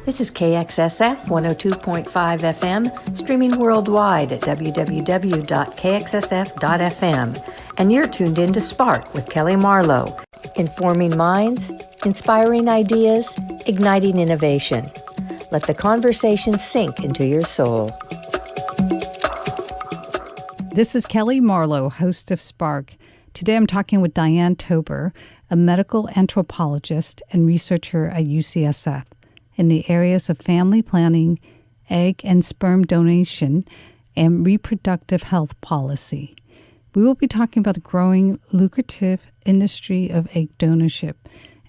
This is KXSF 102.5 FM, streaming worldwide at www.kxsf.fm. And you're tuned in to Spark with Kelly Marlowe, informing minds, inspiring ideas, igniting innovation. Let the conversation sink into your soul. This is Kelly Marlowe, host of Spark. Today I'm talking with Diane Tober, a medical anthropologist and researcher at UCSF in the areas of family planning, egg and sperm donation, and reproductive health policy. We will be talking about the growing lucrative industry of egg donorship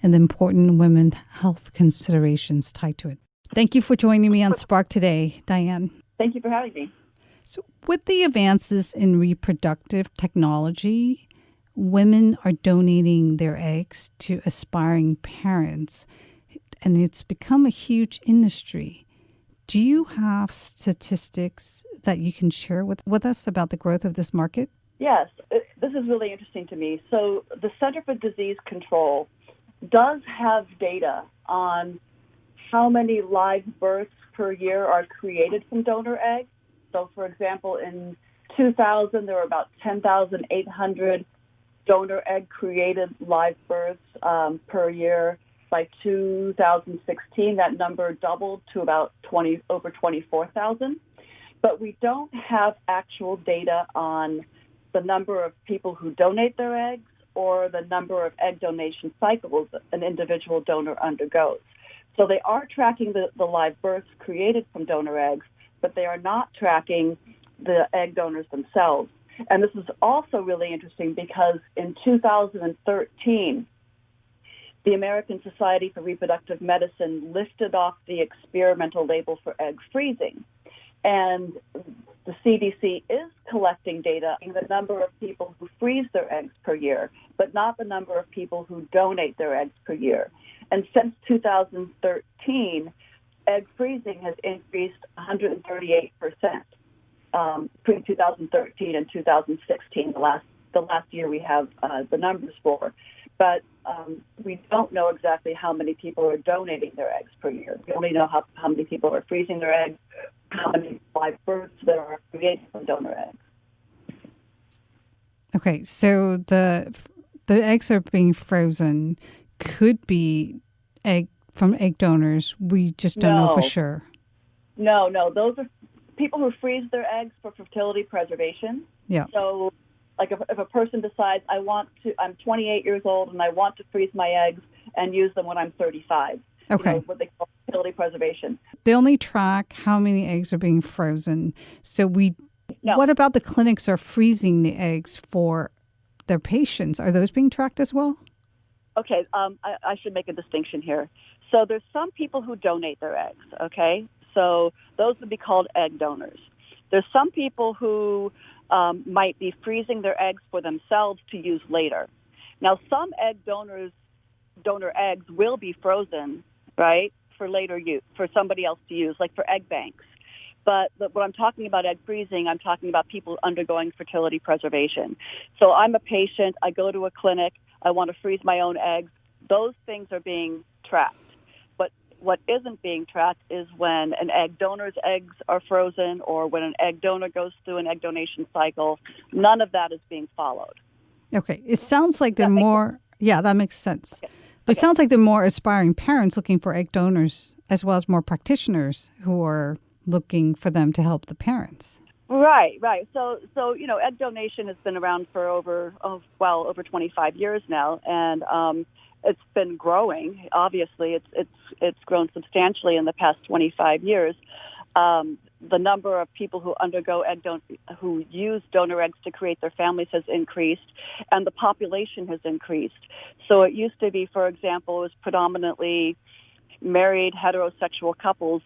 and the important women's health considerations tied to it. Thank you for joining me on Spark today, Diane. Thank you for having me. So with the advances in reproductive technology, women are donating their eggs to aspiring parents, and it's become a huge industry. Do you have statistics that you can share with us about the growth of this market? Yes, this is really interesting to me. So the Center for Disease Control does have data on how many live births per year are created from donor eggs. So, for example, in 2000, there were about 10,800 donor egg-created live births per year. By 2016, that number doubled to about over 24,000. But we don't have actual data on the number of people who donate their eggs or the number of egg donation cycles an individual donor undergoes. So they are tracking the live births created from donor eggs, but they are not tracking the egg donors themselves. And this is also really interesting because in 2013, the American Society for Reproductive Medicine lifted off the experimental label for egg freezing. And the CDC is collecting data on the number of people who freeze their eggs per year, but not the number of people who donate their eggs per year. And since 2013, egg freezing has increased 138%. Between 2013 and 2016, the last year we have the numbers for. But we don't know exactly how many people are donating their eggs per year. We only know how many people are freezing their eggs, how many live births that are created from donor eggs. Okay, so the eggs are being frozen could be from egg donors. We just don't know for sure. No, those are people who freeze their eggs for fertility preservation. Yeah. So, like if a person decides I'm 28 years old and I want to freeze my eggs and use them when I'm 35. Okay. What they call fertility preservation. They only track how many eggs are being frozen. So what about the clinics are freezing the eggs for their patients? Are those being tracked as well? Okay, I should make a distinction here. So there's some people who donate their eggs, okay? So those would be called egg donors. There's some people who might be freezing their eggs for themselves to use later. Now, some donor eggs will be frozen, right, for later use, for somebody else to use, like for egg banks. But when I'm talking about egg freezing, I'm talking about people undergoing fertility preservation. So I'm a patient. I go to a clinic. I want to freeze my own eggs. Those things are being tracked. But what isn't being tracked is when an egg donor's eggs are frozen or when an egg donor goes through an egg donation cycle. None of that is being followed. Okay. It sounds like they're more... Yeah, that makes sense. Okay. But it sounds like they're more aspiring parents looking for egg donors as well as more practitioners who are looking for them to help the parents. Right. So egg donation has been around for over 25 years now, and it's been growing. Obviously, it's grown substantially in the past 25 years. The number of people who undergo who use donor eggs to create their families has increased, and the population has increased. So it used to be, for example, it was predominantly married heterosexual couples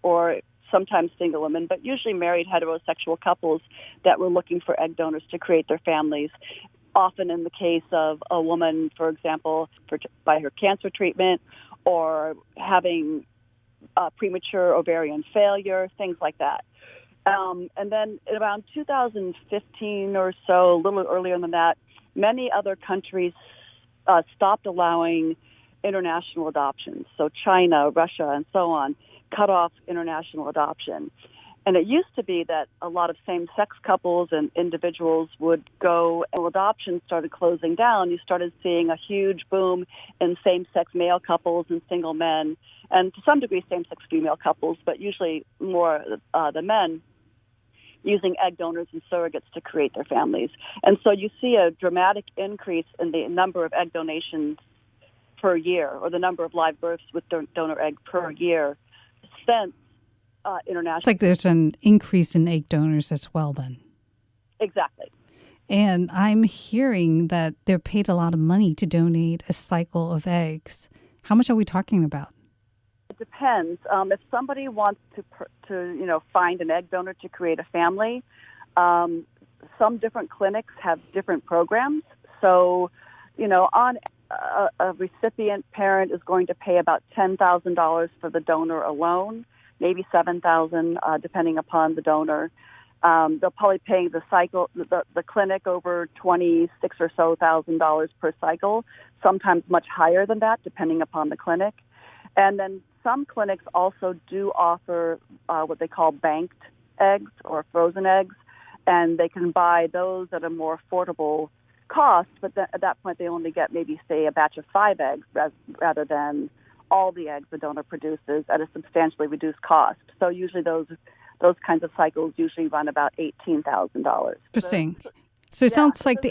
or sometimes single women, but usually married heterosexual couples that were looking for egg donors to create their families. Often in the case of a woman, for example, by her cancer treatment or having premature ovarian failure, things like that. And then around 2015 or so, a little earlier than that, many other countries stopped allowing international adoptions. So China, Russia, and so on cut off international adoption. And it used to be that a lot of same-sex couples and individuals would go, and adoption started closing down. You started seeing a huge boom in same-sex male couples and single men, and to some degree same-sex female couples, but usually more the men, using egg donors and surrogates to create their families. And so you see a dramatic increase in the number of egg donations per year, or the number of live births with donor egg per year since international. It's like there's an increase in egg donors as well then. Exactly. And I'm hearing that they're paid a lot of money to donate a cycle of eggs. How much are we talking about? It depends. If somebody wants to find an egg donor to create a family, some different clinics have different programs. So, on a recipient parent is going to pay about $10,000 for the donor alone, maybe $7,000 depending upon the donor. They'll probably pay the clinic over $26,000 or so per cycle, sometimes much higher than that depending upon the clinic. And then some clinics also do offer what they call banked eggs or frozen eggs, and they can buy those at a more affordable cost, but at that point they only get maybe, say, a batch of 5 eggs rather than all the eggs the donor produces at a substantially reduced cost. So usually those kinds of cycles usually run about $18,000. Interesting. So it sounds like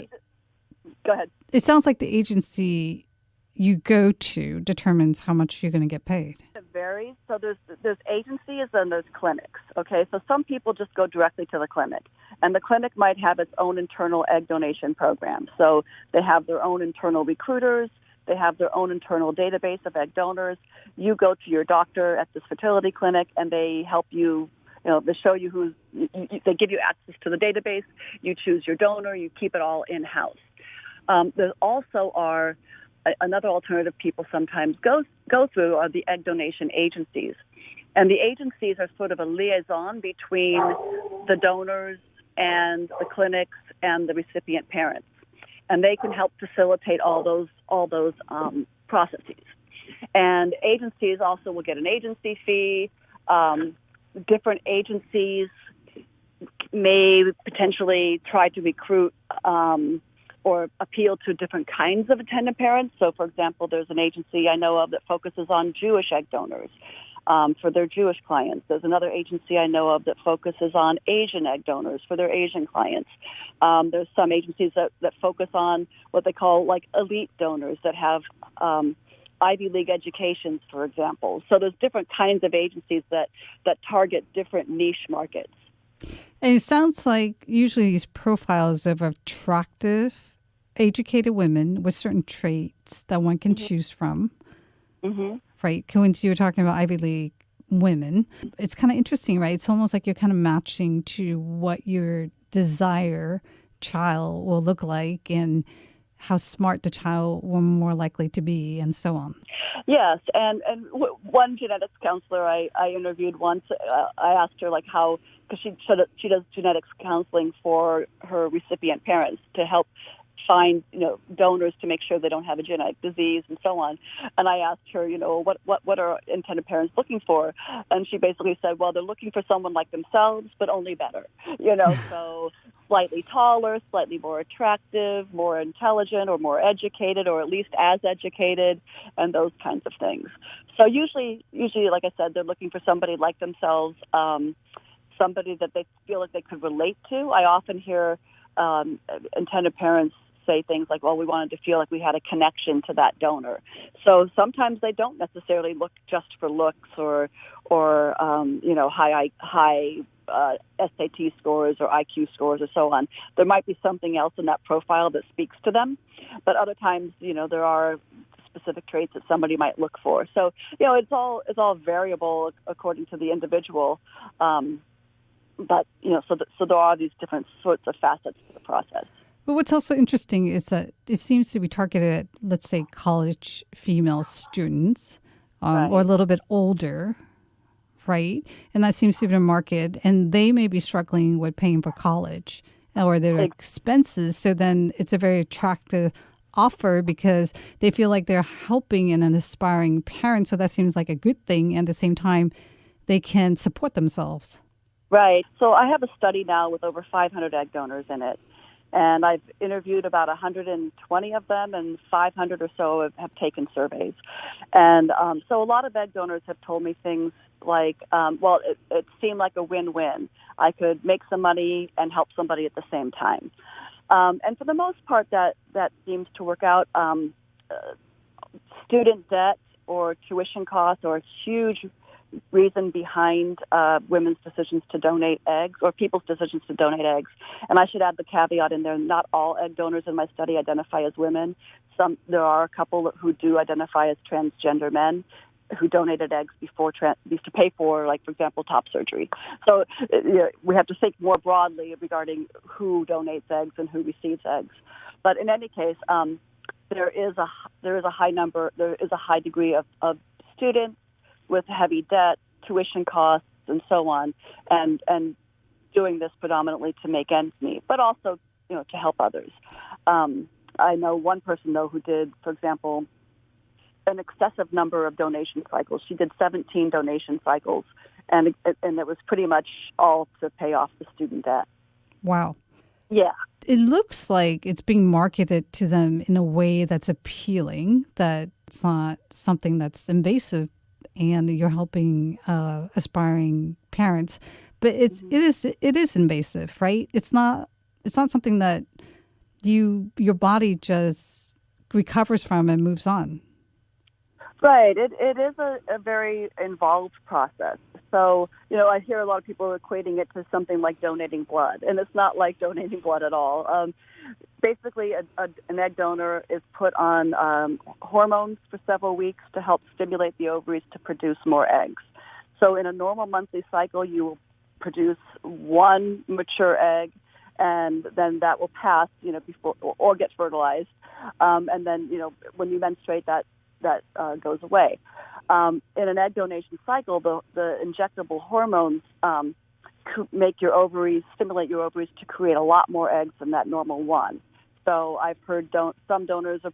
Go ahead. It sounds like the agency you go to determines how much you're going to get paid. It varies. So there's agencies and there's clinics. Okay, so some people just go directly to the clinic, and the clinic might have its own internal egg donation program. So they have their own internal recruiters. They have their own internal database of egg donors. You go to your doctor at this fertility clinic, and they help you. They show you they give you access to the database. You choose your donor. You keep it all in house. There also are another alternative people sometimes go through are the egg donation agencies. And the agencies are sort of a liaison between the donors and the clinics and the recipient parents. And they can help facilitate all those processes. And agencies also will get an agency fee. Different agencies may potentially try to recruit or appeal to different kinds of attendant parents. So, for example, there's an agency I know of that focuses on Jewish egg donors for their Jewish clients. There's another agency I know of that focuses on Asian egg donors for their Asian clients. There's some agencies that focus on what they call like elite donors that have Ivy League educations, for example. So there's different kinds of agencies that target different niche markets. And it sounds like usually these profiles of attractive, educated women with certain traits that one can choose from. Mm-hmm. Right? When you were talking about Ivy League women, it's kind of interesting, right? It's almost like you're kind of matching to what your desire child will look like and how smart the child will more likely to be, and so on. Yes, and one genetics counselor I interviewed once, I asked her like how, because she does genetics counseling for her recipient parents to help find donors to make sure they don't have a genetic disease and so on. And I asked her, what are intended parents looking for? And she basically said, well, they're looking for someone like themselves, but only better. So slightly taller, slightly more attractive, more intelligent, or more educated, or at least as educated, and those kinds of things. So usually, like I said, they're looking for somebody like themselves, somebody that they feel like they could relate to. I often hear intended parents say things like, well, we wanted to feel like we had a connection to that donor. So sometimes they don't necessarily look just for looks or high SAT scores or IQ scores or so on. There might be something else in that profile that speaks to them. But other times, there are specific traits that somebody might look for. So, it's all variable according to the individual. But, so there are these different sorts of facets to the process. But what's also interesting is that it seems to be targeted at, let's say, college female students right. or a little bit older, right? And that seems to be the market. And they may be struggling with paying for college or their expenses. So then it's a very attractive offer because they feel like they're helping an aspiring parent. So that seems like a good thing. And at the same time, they can support themselves. Right. So I have a study now with over 500 egg donors in it. And I've interviewed about 120 of them, and 500 or so have taken surveys. And so a lot of egg donors have told me things like, it seemed like a win-win. I could make some money and help somebody at the same time. And for the most part, that seems to work out. Student debt or tuition costs are a huge reason behind women's decisions to donate eggs, or people's decisions to donate eggs. And I should add the caveat in there, not all egg donors in my study identify as women. There are a couple who do identify as transgender men who donated eggs before used to pay for, like, for example, top surgery. So we have to think more broadly regarding who donates eggs and who receives eggs. But in any case, there is a high degree of students with heavy debt, tuition costs, and so on, and doing this predominantly to make ends meet, but also, to help others. I know one person, though, who did, for example, an excessive number of donation cycles. She did 17 donation cycles, and it was pretty much all to pay off the student debt. Wow. Yeah. It looks like it's being marketed to them in a way that's appealing, that it's not something that's invasive, and you're helping aspiring parents. But it is invasive, right? It's not something that your body just recovers from and moves on. Right. It is a very involved process. So, I hear a lot of people equating it to something like donating blood, and it's not like donating blood at all. Basically, an egg donor is put on hormones for several weeks to help stimulate the ovaries to produce more eggs. So in a normal monthly cycle, you will produce one mature egg, and then that will pass, before or get fertilized. And then, when you menstruate, that goes away. In an egg donation cycle, the injectable hormones stimulate your ovaries to create a lot more eggs than that normal one. So I've heard some donors are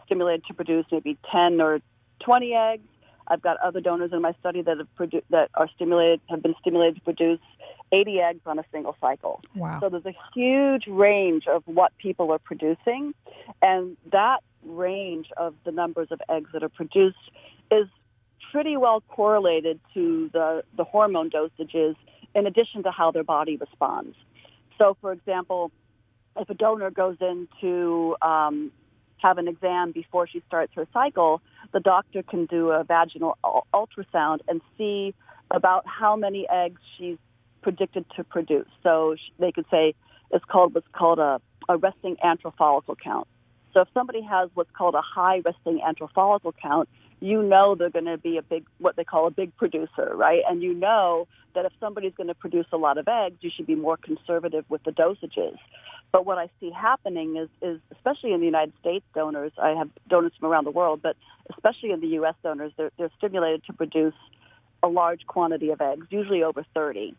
stimulated to produce maybe 10 or 20 eggs. I've got other donors in my study that have been stimulated to produce 80 eggs on a single cycle. Wow. So there's a huge range of what people are producing, and that range of the numbers of eggs that are produced is pretty well correlated to the hormone dosages, in addition to how their body responds. So, for example, if a donor goes in to have an exam before she starts her cycle, the doctor can do a vaginal ultrasound and see about how many eggs she's predicted to produce. So they could say what's called a resting antral follicle count. So if somebody has what's called a high resting antral follicle count, they're going to be what they call a big producer, right? And that if somebody's going to produce a lot of eggs, you should be more conservative with the dosages. But what I see happening is especially in the United States donors, I have donors from around the world, but especially in the U.S. donors, they're stimulated to produce a large quantity of eggs, usually over 30.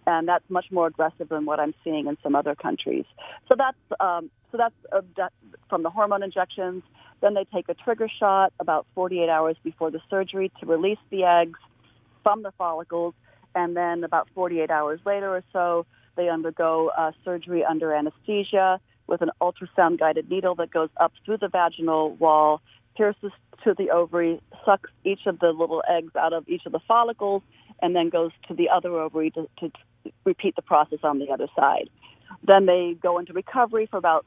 And that's much more aggressive than what I'm seeing in some other countries. So that's from the hormone injections. Then they take a trigger shot about 48 hours before the surgery to release the eggs from the follicles. And then about 48 hours later or so, they undergo surgery under anesthesia with an ultrasound-guided needle that goes up through the vaginal wall, pierces to the ovary, sucks each of the little eggs out of each of the follicles, and then goes to the other ovary to repeat the process on the other side. Then they go into recovery for about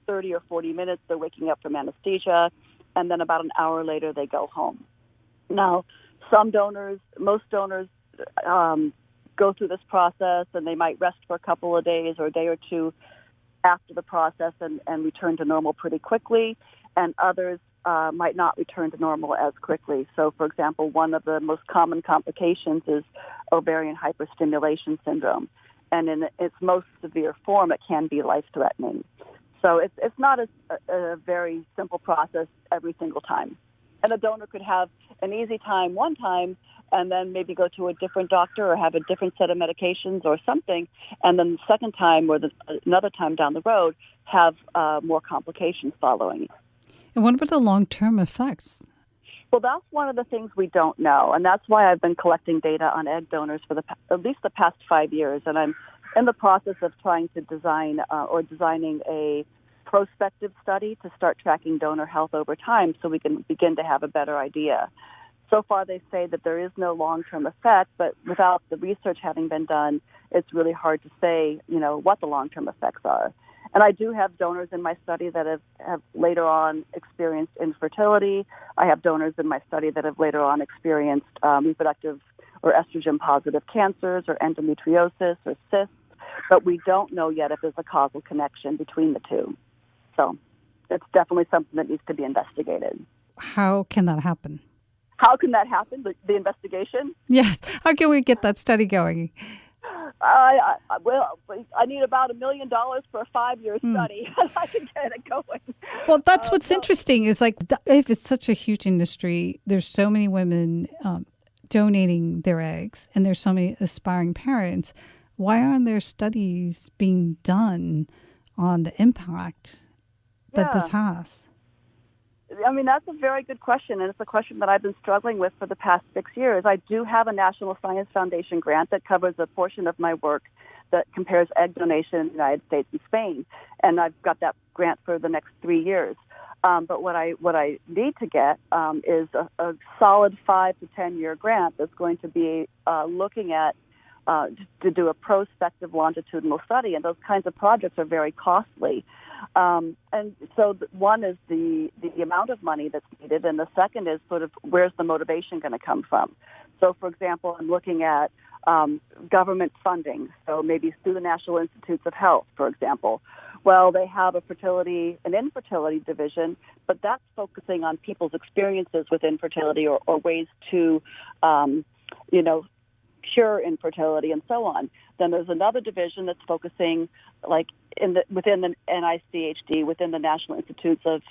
30 or 40 minutes. They're waking up from anesthesia, and then about an hour later they go home. Now, most donors go through this process, and they might rest for a couple of days or a day or two after the process and return to normal pretty quickly, and others might not return to normal as quickly. So, for example, one of the most common complications is ovarian hyperstimulation syndrome, and in its most severe form, it can be life-threatening. So it's not a very simple process every single time. And a donor could have an easy time one time and then maybe go to a different doctor or have a different set of medications or something, and then the second time or another time down the road have more complications following. And what about the long-term effects? Well, that's one of the things we don't know, and that's why I've been collecting data on egg donors for at least the past 5 years, and I'm in the process of trying to designing a prospective study to start tracking donor health over time so we can begin to have a better idea. So far, they say that there is no long-term effect, but without the research having been done, it's really hard to say, what the long-term effects are. And I do have donors in my study that have later on experienced infertility. I have donors in my study that have later on experienced reproductive or estrogen-positive cancers or endometriosis or cysts, but we don't know yet if there's a causal connection between the two. So it's definitely something that needs to be investigated. How can that happen? How can that happen, the investigation? Yes. How can we get that study going? Well, I need about $1 million for a 5-year study. I can get it going. Well, that's what's interesting is if it's such a huge industry, there's so many women donating their eggs and there's so many aspiring parents. Why aren't there studies being done on the impact that this has? I mean, that's a very good question, and it's a question that I've been struggling with for the past 6 years. I do have a National Science Foundation grant that covers a portion of my work that compares egg donation in the United States and Spain, and I've got that grant for the next 3 years. But what I need to get is a solid 5 to 10 year grant that's going to be looking at to do a prospective longitudinal study, and those kinds of projects are very costly. And so one is the amount of money that's needed, and the second is sort of where's the motivation going to come from. So, for example, I'm looking at government funding, so maybe through the National Institutes of Health, for example. Well, they have an infertility division, but that's focusing on people's experiences with infertility or ways to, cure infertility and so on. Then there's another division that's focusing, within the NICHD, within the National Institutes of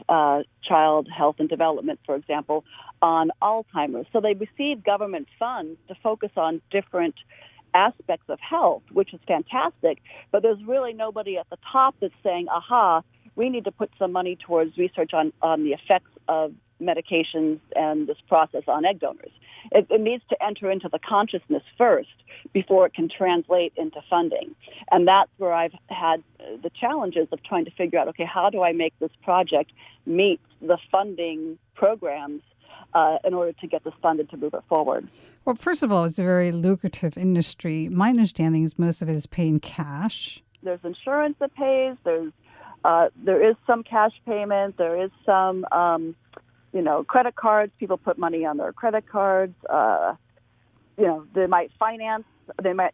Child Health and Development, for example, on Alzheimer's. So they receive government funds to focus on different aspects of health, which is fantastic, but there's really nobody at the top that's saying, we need to put some money towards research on the effects of medications and this process on egg donors. It needs to enter into the consciousness first before it can translate into funding. And that's where I've had the challenges of trying to figure out, how do I make this project meet the funding programs in order to get this funded to move it forward? Well, first of all, it's a very lucrative industry. My understanding is most of it is paid in cash. There's insurance that pays. There is some cash payment. There is some credit cards. People put money on their credit cards. They might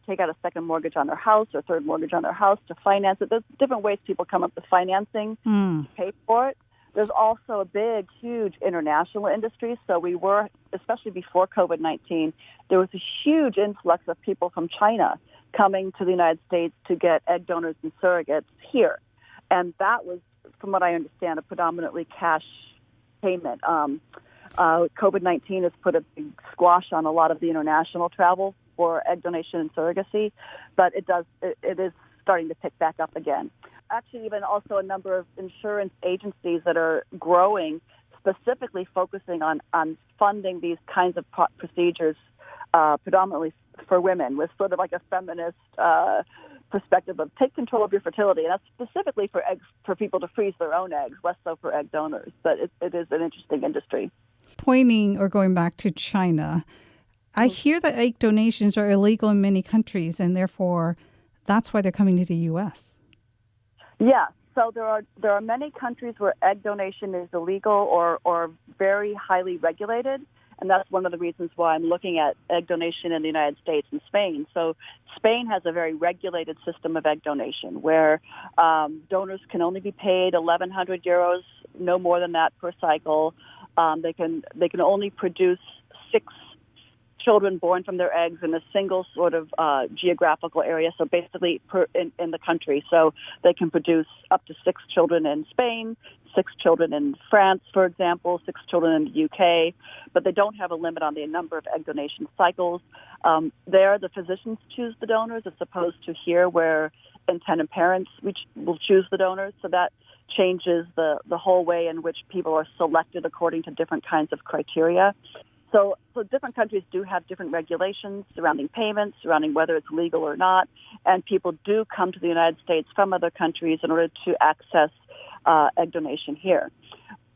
take out a second mortgage on their house or third mortgage on their house to finance it. There's different ways people come up with financing to pay for it. There's also a big, huge international industry. So we were, especially before COVID-19, there was a huge influx of people from China coming to the United States to get egg donors and surrogates here. And that was, from what I understand, a predominantly cash payment. COVID-19 has put a big squash on a lot of the international travel for egg donation and surrogacy, but it is starting to pick back up again. Actually, even also a number of insurance agencies that are growing, specifically focusing on funding these kinds of procedures, predominantly for women, with sort of like a feminist perspective of take control of your fertility, and that's specifically for people to freeze their own eggs, less so for egg donors. But it is an interesting industry. Pointing or going back to China, I hear that egg donations are illegal in many countries, and therefore that's why they're coming to the U.S. Yeah, so there are many countries where egg donation is illegal or very highly regulated. And that's one of the reasons why I'm looking at egg donation in the United States and Spain. So Spain has a very regulated system of egg donation where donors can only be paid 1,100 euros, no more than that per cycle. They can only produce 6 children born from their eggs in a single sort of geographical area, so basically in the country. So they can produce up to 6 children in Spain, 6 children in France, for example, 6 children in the UK, but they don't have a limit on the number of egg donation cycles. There, the physicians choose the donors as opposed to here where intended parents will choose the donors. So that changes the whole way in which people are selected according to different kinds of criteria. So different countries do have different regulations surrounding payments, surrounding whether it's legal or not, and people do come to the United States from other countries in order to access egg donation here.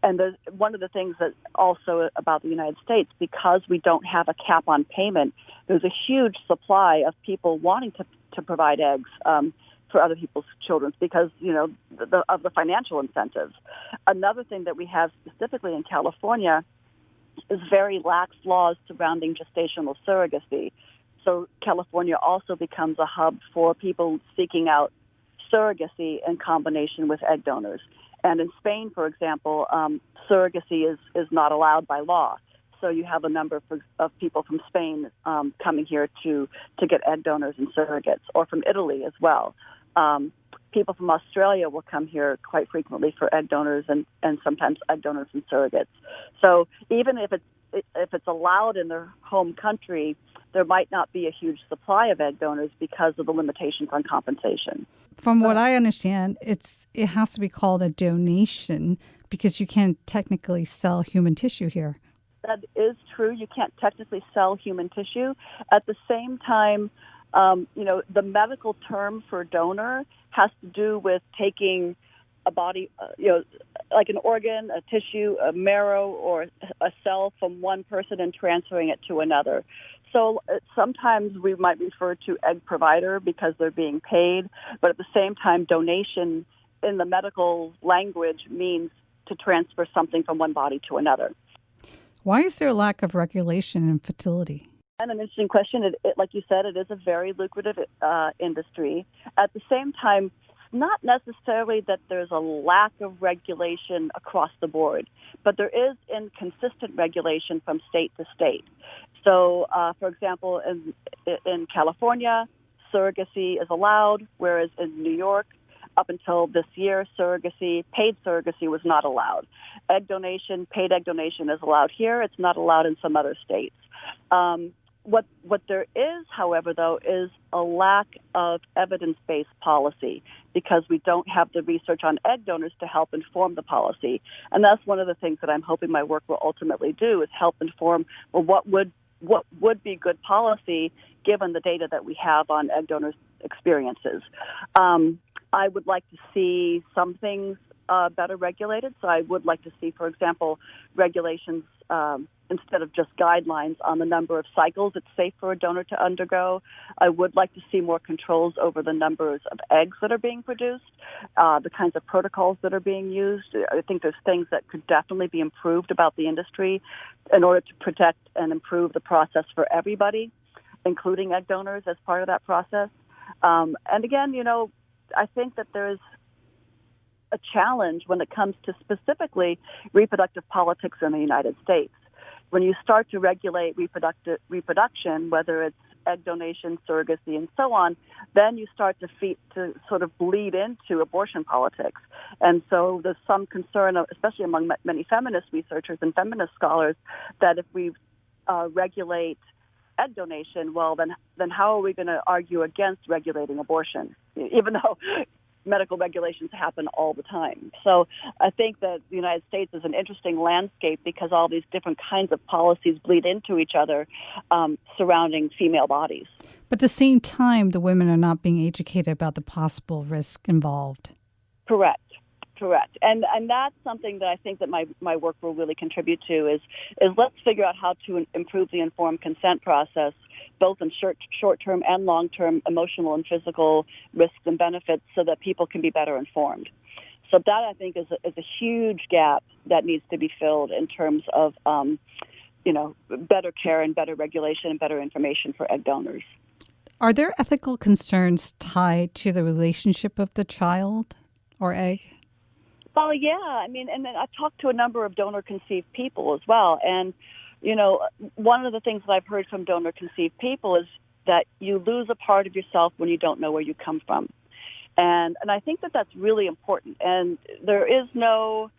And there's one of the things that also about the United States, because we don't have a cap on payment, there's a huge supply of people wanting to provide eggs for other people's children because, of the financial incentives. Another thing that we have specifically in California is very lax laws surrounding gestational surrogacy. So California also becomes a hub for people seeking out surrogacy in combination with egg donors. And in Spain, for example, surrogacy is not allowed by law. So you have a number of people from Spain coming here to get egg donors and surrogates, or from Italy as well. People from Australia will come here quite frequently for egg donors and sometimes egg donors and surrogates. So even if it's allowed in their home country, there might not be a huge supply of egg donors because of the limitations on compensation. From what I understand, it has to be called a donation because you can't technically sell human tissue here. That is true. You can't technically sell human tissue. At the same time, the medical term for donor has to do with taking a body, like an organ, a tissue, a marrow, or a cell from one person and transferring it to another. So sometimes we might refer to egg provider because they're being paid, but at the same time, donation in the medical language means to transfer something from one body to another. Why is there a lack of regulation in fertility? And an interesting question. It, like you said, it is a very lucrative industry. At the same time, not necessarily that there's a lack of regulation across the board, but there is inconsistent regulation from state to state. So, for example, in California, surrogacy is allowed, whereas in New York, up until this year, paid surrogacy was not allowed. Paid egg donation is allowed here. It's not allowed in some other states. What there is, however, though, is a lack of evidence-based policy because we don't have the research on egg donors to help inform the policy. And that's one of the things that I'm hoping my work will ultimately do is help inform, what would be good policy given the data that we have on egg donors' experiences. I would like to see some things better regulated. So I would like to see, for example, regulations instead of just guidelines on the number of cycles it's safe for a donor to undergo. I would like to see more controls over the numbers of eggs that are being produced, the kinds of protocols that are being used. I think there's things that could definitely be improved about the industry in order to protect and improve the process for everybody, including egg donors as part of that process. And again, I think that there's a challenge when it comes to specifically reproductive politics in the United States. When you start to regulate reproduction, whether it's egg donation, surrogacy, and so on, then you start to sort of bleed into abortion politics. And so there's some concern, especially among many feminist researchers and feminist scholars, that if we regulate egg donation, well, then how are we going to argue against regulating abortion, even though medical regulations happen all the time? So I think that the United States is an interesting landscape because all these different kinds of policies bleed into each other surrounding female bodies. But at the same time, the women are not being educated about the possible risk involved. Correct. And that's something that I think that my work will really contribute to is let's figure out how to improve the informed consent process, both in short-term and long-term emotional and physical risks and benefits so that people can be better informed. So that, I think, is a huge gap that needs to be filled in terms of, better care and better regulation and better information for egg donors. Are there ethical concerns tied to the relationship of the child or egg? Well, yeah. I mean, and then I've talked to a number of donor-conceived people as well, and one of the things that I've heard from donor-conceived people is that you lose a part of yourself when you don't know where you come from. And I think that that's really important. And there is no,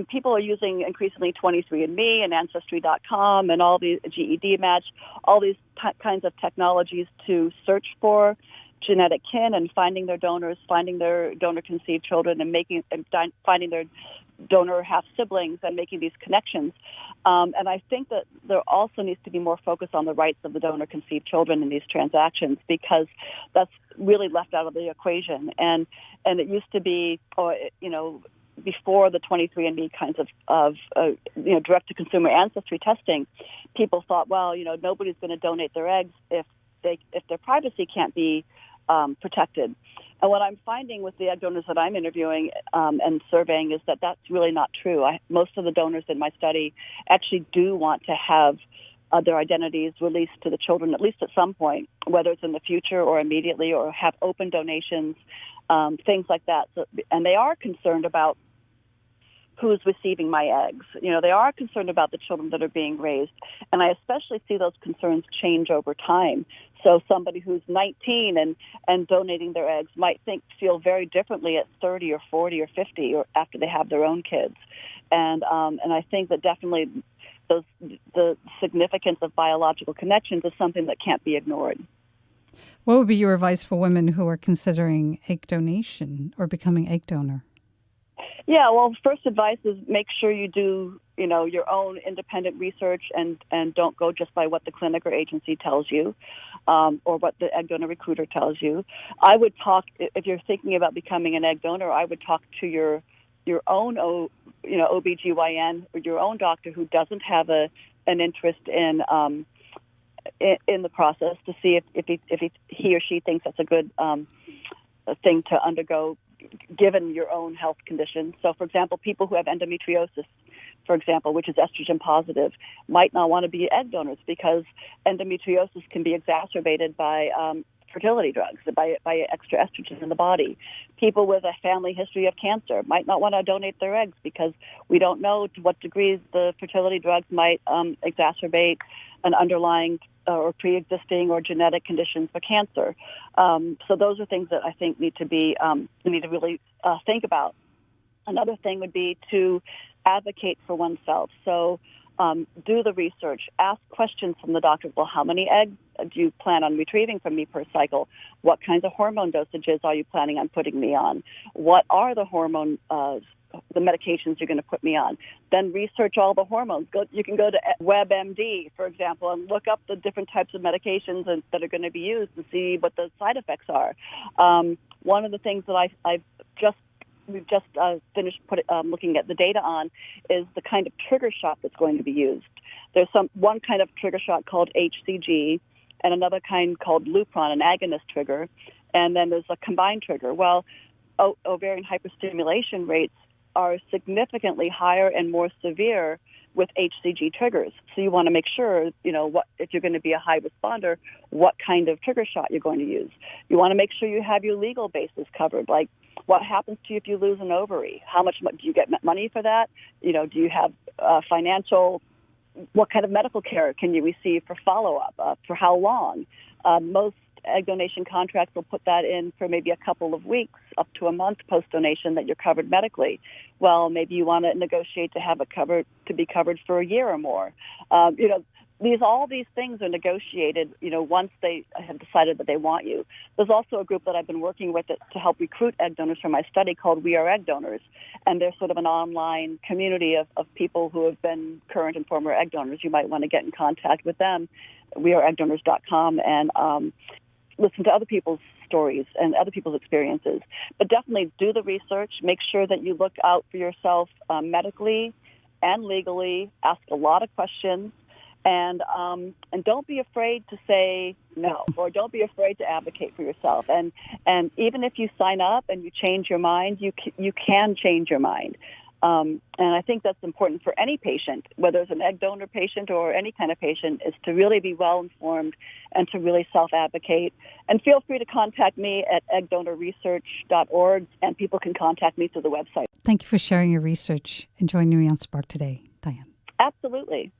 people are using increasingly 23andMe and Ancestry.com and all these GED Match, all these kinds of technologies to search for genetic kin and finding their donors, finding their donor-conceived children, and finding their donor half-siblings and making these connections. And I think that there also needs to be more focus on the rights of the donor-conceived children in these transactions, because that's really left out of the equation. And it used to be, before the 23andMe kinds of direct-to-consumer ancestry testing, people thought, well, nobody's going to donate their eggs if their privacy can't be protected. And what I'm finding with the egg donors that I'm interviewing and surveying is that that's really not true. Most of the donors in my study actually do want to have their identities released to the children, at least at some point, whether it's in the future or immediately, or have open donations, things like that. And they are concerned about who's receiving my eggs. They are concerned about the children that are being raised. And I especially see those concerns change over time. So somebody who's 19 and donating their eggs might feel very differently at 30 or 40 or 50 or after they have their own kids. And I think that definitely the significance of biological connections is something that can't be ignored. What would be your advice for women who are considering egg donation or becoming egg donor? Yeah, well, first advice is make sure you do, your own independent research and don't go just by what the clinic or agency tells you, or what the egg donor recruiter tells you. I would talk, if you're thinking about becoming an egg donor, I would talk to your own OBGYN or your own doctor who doesn't have an interest in the process, to see if he or she thinks that's a good thing to undergo, given your own health conditions. So, for example, people who have endometriosis, for example, which is estrogen positive, might not want to be egg donors because endometriosis can be exacerbated by fertility drugs, by extra estrogen in the body. People with a family history of cancer might not want to donate their eggs because we don't know to what degree the fertility drugs might exacerbate an underlying or pre-existing or genetic conditions for cancer. So those are things that I think need to really think about. Another thing would be to advocate for oneself. So do the research, ask questions from the doctor. Well, how many eggs do you plan on retrieving from me per cycle? What kinds of hormone dosages are you planning on putting me on? What are the hormone the medications you're going to put me on? Then research all the hormones. You can go to WebMD, for example, and look up the different types of medications that are going to be used and see what the side effects are. One of the things that we've just finished looking at the data on is the kind of trigger shot that's going to be used. There's one kind of trigger shot called HCG and another kind called Lupron, an agonist trigger, and then there's a combined trigger. Well, ovarian hyperstimulation rates are significantly higher and more severe with HCG triggers. So you want to make sure, if you're going to be a high responder, what kind of trigger shot you're going to use. You want to make sure you have your legal basis covered, like what happens to you if you lose an ovary? How much do you get money for that? Do you have financial, what kind of medical care can you receive for follow-up? For how long? Most egg donation contracts will put that in for maybe a couple of weeks, up to a month post-donation that you're covered medically. Well, maybe you want to negotiate to have it covered, to be covered for a year or more. All these things are negotiated, once they have decided that they want you. There's also a group that I've been working with to help recruit egg donors for my study called We Are Egg Donors. And they're sort of an online community of people who have been current and former egg donors. You might want to get in contact with them, weareeggdonors.com, and listen to other people's stories and other people's experiences. But definitely do the research. Make sure that you look out for yourself medically and legally. Ask a lot of questions. And don't be afraid to say no, or don't be afraid to advocate for yourself. And even if you sign up and you change your mind, you can change your mind. And I think that's important for any patient, whether it's an egg donor patient or any kind of patient, is to really be well-informed and to really self-advocate. And feel free to contact me at eggdonorresearch.org, and people can contact me through the website. Thank you for sharing your research and joining me on Spark today, Diane. Absolutely.